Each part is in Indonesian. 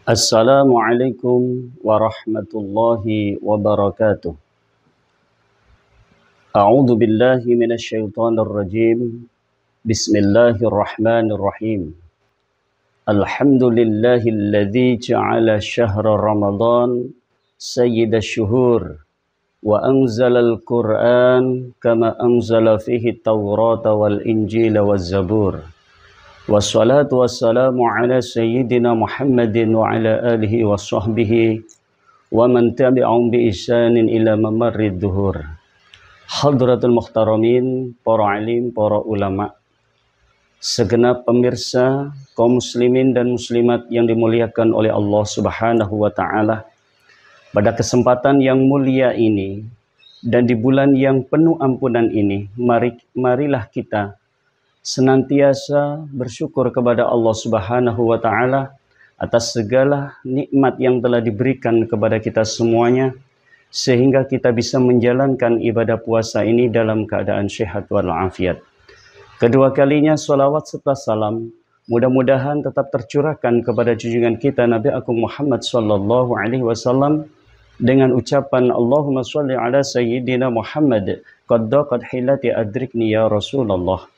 Assalamualaikum warahmatullahi wabarakatuh. A'udzu billahi minasyaitonir rajim. Bismillahirrahmanirrahim. Alhamdulillahilladzi ja'ala syahra Ramadan sayyidash syuhur wa anzalal Qur'an kama anzala fihi Taurata wal Injila waz Zabur. Wassalatu wassalamu ala sayyidina Muhammadin wa ala alihi wa sahbihi wa man tabi'ahum bi ihsanin ila mamarrid duhur. Hadratul muhtaramin, para alim, para ulama, segenap pemirsa kaum muslimin dan muslimat yang dimuliakan oleh Allah Subhanahu wa taala. Pada kesempatan yang mulia ini dan di bulan yang penuh ampunan ini, marilah kita senantiasa bersyukur kepada Allah Subhanahu wa taala atas segala nikmat yang telah diberikan kepada kita semuanya sehingga kita bisa menjalankan ibadah puasa ini dalam keadaan sehat walafiat. Kedua kalinya salawat serta salam mudah-mudahan tetap tercurahkan kepada junjungan kita Nabi Agung Muhammad sallallahu alaihi wasallam dengan ucapan Allahumma shalli ala sayyidina Muhammad qad hilati adrikni ya Rasulullah.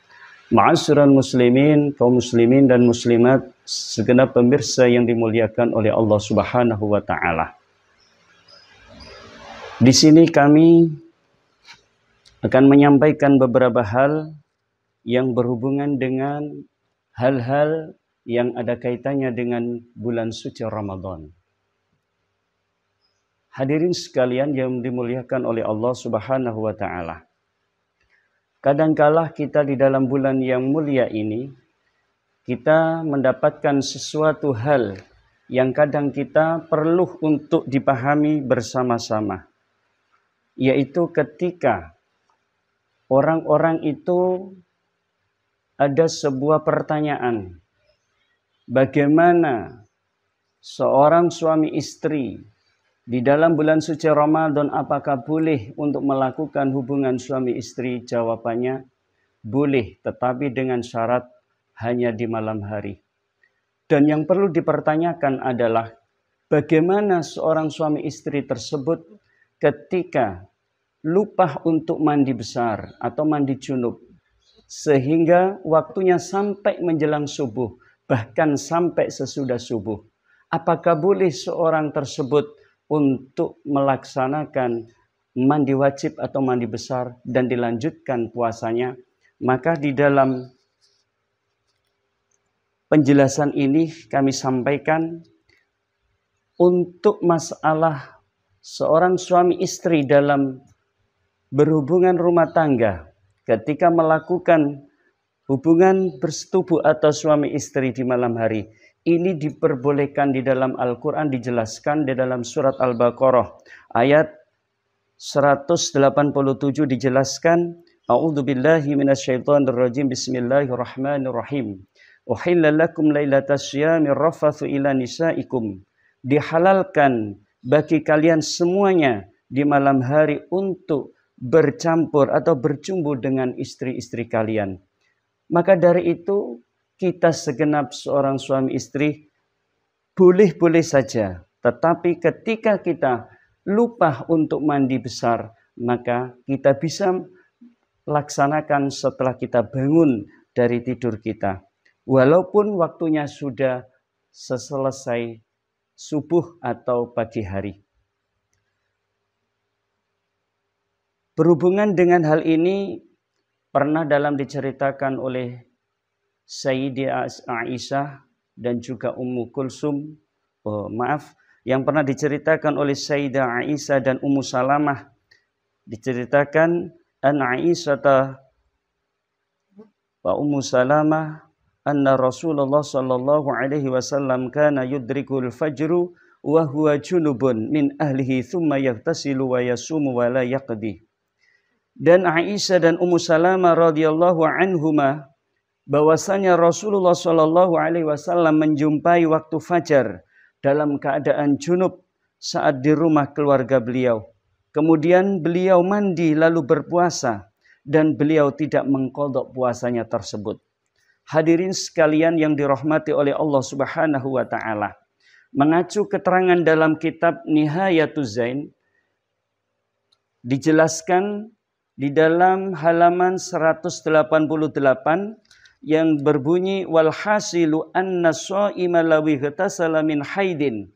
Ma'asyiral muslimin, kaum muslimin dan muslimat, segenap pemirsa yang dimuliakan oleh Allah Subhanahu wa taala. Di sini kami akan menyampaikan beberapa hal yang berhubungan dengan hal-hal yang ada kaitannya dengan bulan suci Ramadan. Hadirin sekalian yang dimuliakan oleh Allah Subhanahu wa taala. Kadangkala kita di dalam bulan yang mulia ini, kita mendapatkan sesuatu hal yang kadang kita perlu untuk dipahami bersama-sama. Yaitu ketika orang-orang itu ada sebuah pertanyaan. Bagaimana seorang suami istri di dalam bulan suci Ramadan apakah boleh untuk melakukan hubungan suami istri? Jawabannya boleh, tetapi dengan syarat hanya di malam hari. Dan yang perlu dipertanyakan adalah bagaimana seorang suami istri tersebut ketika lupa untuk mandi besar atau mandi junub sehingga waktunya sampai menjelang subuh, bahkan sampai sesudah subuh. Apakah boleh seorang tersebut untuk melaksanakan mandi wajib atau mandi besar dan dilanjutkan puasanya? Maka di dalam penjelasan ini kami sampaikan untuk masalah seorang suami istri dalam berhubungan rumah tangga ketika melakukan hubungan bersetubuh atau suami istri di malam hari. Ini diperbolehkan di dalam Al-Quran, dijelaskan di dalam surat Al-Baqarah ayat 187 dijelaskan, A'udzubillahi minasyaitonirrajim, bismillahirrahmanirrahim. Uhilla lakum lailatas syiyamir rafathu ila nisaikum. Dihalalkan bagi kalian semuanya di malam hari untuk bercampur atau bercumbu dengan istri-istri kalian. Maka dari itu kita segenap seorang suami istri boleh-boleh saja. Tetapi ketika kita lupa untuk mandi besar, maka kita bisa laksanakan setelah kita bangun dari tidur kita. Walaupun waktunya sudah selesai subuh atau pagi hari. Berhubungan dengan hal ini pernah dalam diceritakan oleh Sayyidah Aisyah dan juga Ummu Kulsum, yang pernah diceritakan oleh Sayyidah Aisyah dan Ummu Salamah, diceritakan an Aisyah wa Ummu Salamah anna Rasulullah sallallahu alaihi wasallam kana yudrikul fajru wa huwa junubun min ahlihi thumma yaghtasilu wa yasumu wa la yaqdi. Dan Aisyah dan Ummu Salamah radhiyallahu anhuma bahwasanya Rasulullah Shallallahu Alaihi Wasallam menjumpai waktu fajar dalam keadaan junub saat di rumah keluarga beliau. Kemudian beliau mandi lalu berpuasa dan beliau tidak mengqadha puasanya tersebut. Hadirin sekalian yang dirahmati oleh Allah Subhanahu wa taala. Mengacu keterangan dalam kitab Nihayatuz Zain, dijelaskan di dalam halaman 188 yang berbunyi wal hasilu anna shaima law igtasala min haidin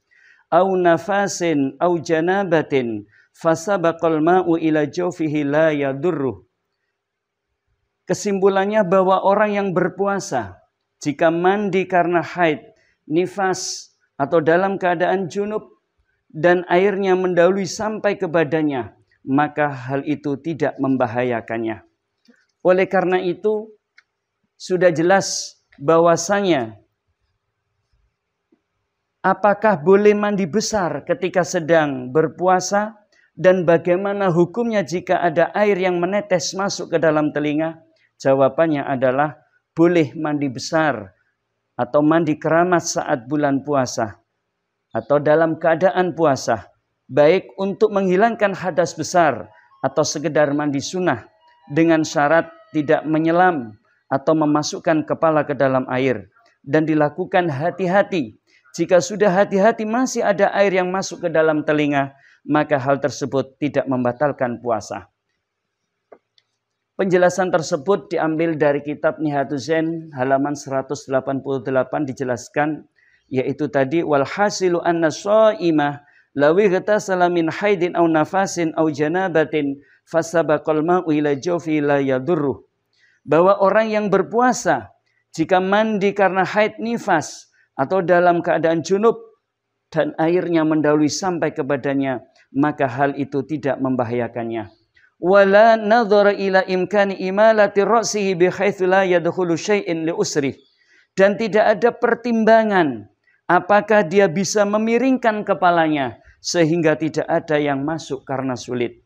au nafasin au janabatin fasabaqal ma'u ila jawfihi la yadurruh. Kesimpulannya bahwa orang yang berpuasa jika mandi karena haid, nifas atau dalam keadaan junub dan airnya mendahului sampai ke badannya, maka hal itu tidak membahayakannya. Oleh karena itu, sudah jelas bahwasanya apakah boleh mandi besar ketika sedang berpuasa dan bagaimana hukumnya jika ada air yang menetes masuk ke dalam telinga? Jawabannya adalah boleh mandi besar atau mandi keramas saat bulan puasa atau dalam keadaan puasa, baik untuk menghilangkan hadas besar atau sekedar mandi sunnah dengan syarat tidak menyelam atau memasukkan kepala ke dalam air, dan dilakukan hati-hati. Jika sudah hati-hati masih ada air yang masuk ke dalam telinga, maka hal tersebut tidak membatalkan puasa. Penjelasan tersebut diambil dari kitab Nihayatuz Zain halaman 188, dijelaskan yaitu tadi wal hasilu anna shaimah law igtasala min haidin aw nafasin aw janabatin fasabaqal ma'u ila jawfi la yadurruh. Bahwa orang yang berpuasa jika mandi karena haid, nifas atau dalam keadaan junub dan airnya mendahului sampai ke badannya, maka hal itu tidak membahayakannya. Wala nadhara ila imkani imalati ra'sihi bihaitsu la yadkhulu syai'in li usri. Dan tidak ada pertimbangan apakah dia bisa memiringkan kepalanya sehingga tidak ada yang masuk karena sulit.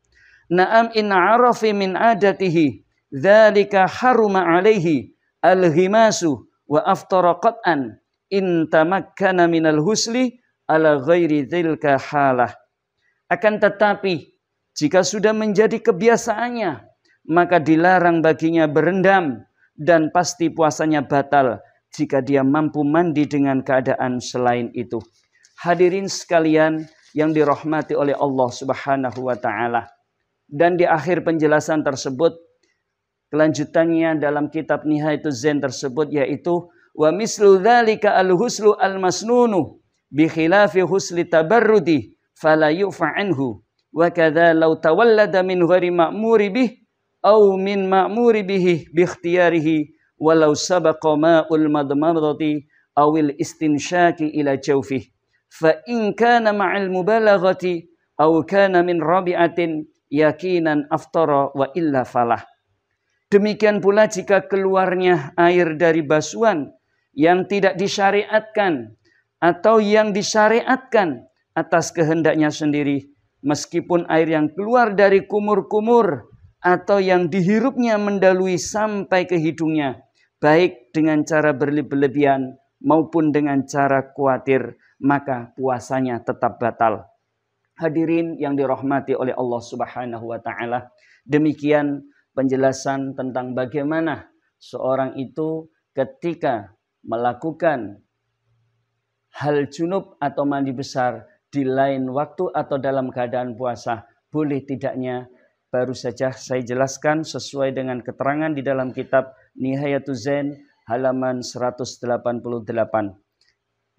Na'am in arafi min adatihi dzalika haruma alaihi alhimasu wa aftara qat'an in tamakkana minal husli ala ghairi dzilka halah. Akan tetapi jika sudah menjadi kebiasaannya, maka dilarang baginya berendam dan pasti puasanya batal jika dia mampu mandi dengan keadaan selain itu. Hadirin sekalian yang dirahmati oleh Allah Subhanahu wa taala. Dan di akhir penjelasan tersebut, kelanjutannya dalam kitab Nihayatuz Zain tersebut yaitu wa mislu dzalika al-huslu al-masnunu bi khilafi husli tabarrudi fala yufa anhu. Wa kadza law tawallada min ghairi ma'muri bih aw min ma'muri bihi bi ikhtiyarihi walau sabaqa ma'ul madmadati aw al istinshaki ila jawfihi fa in kana ma'al mubalaghati aw kana min rabi'atin yakinan aftara wa illa falah. Demikian pula jika keluarnya air dari basuhan yang tidak disyariatkan atau yang disyariatkan atas kehendaknya sendiri, meskipun air yang keluar dari kumur-kumur atau yang dihirupnya mendalui sampai ke hidungnya, baik dengan cara berlebihan maupun dengan cara khawatir, maka puasanya tetap batal. Hadirin yang dirahmati oleh Allah Subhanahu wa taala, demikian penjelasan tentang bagaimana seorang itu ketika melakukan hal junub atau mandi besar di lain waktu atau dalam keadaan puasa, boleh tidaknya. Baru saja saya jelaskan sesuai dengan keterangan di dalam kitab Nihayatuz Zain halaman 188.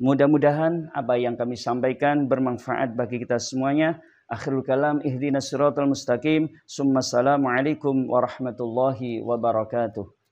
Mudah-mudahan apa yang kami sampaikan bermanfaat bagi kita semuanya. Akhirul kalam, ihdinas siratal mustaqim. Summa assalamualaikum warahmatullahi wabarakatuh.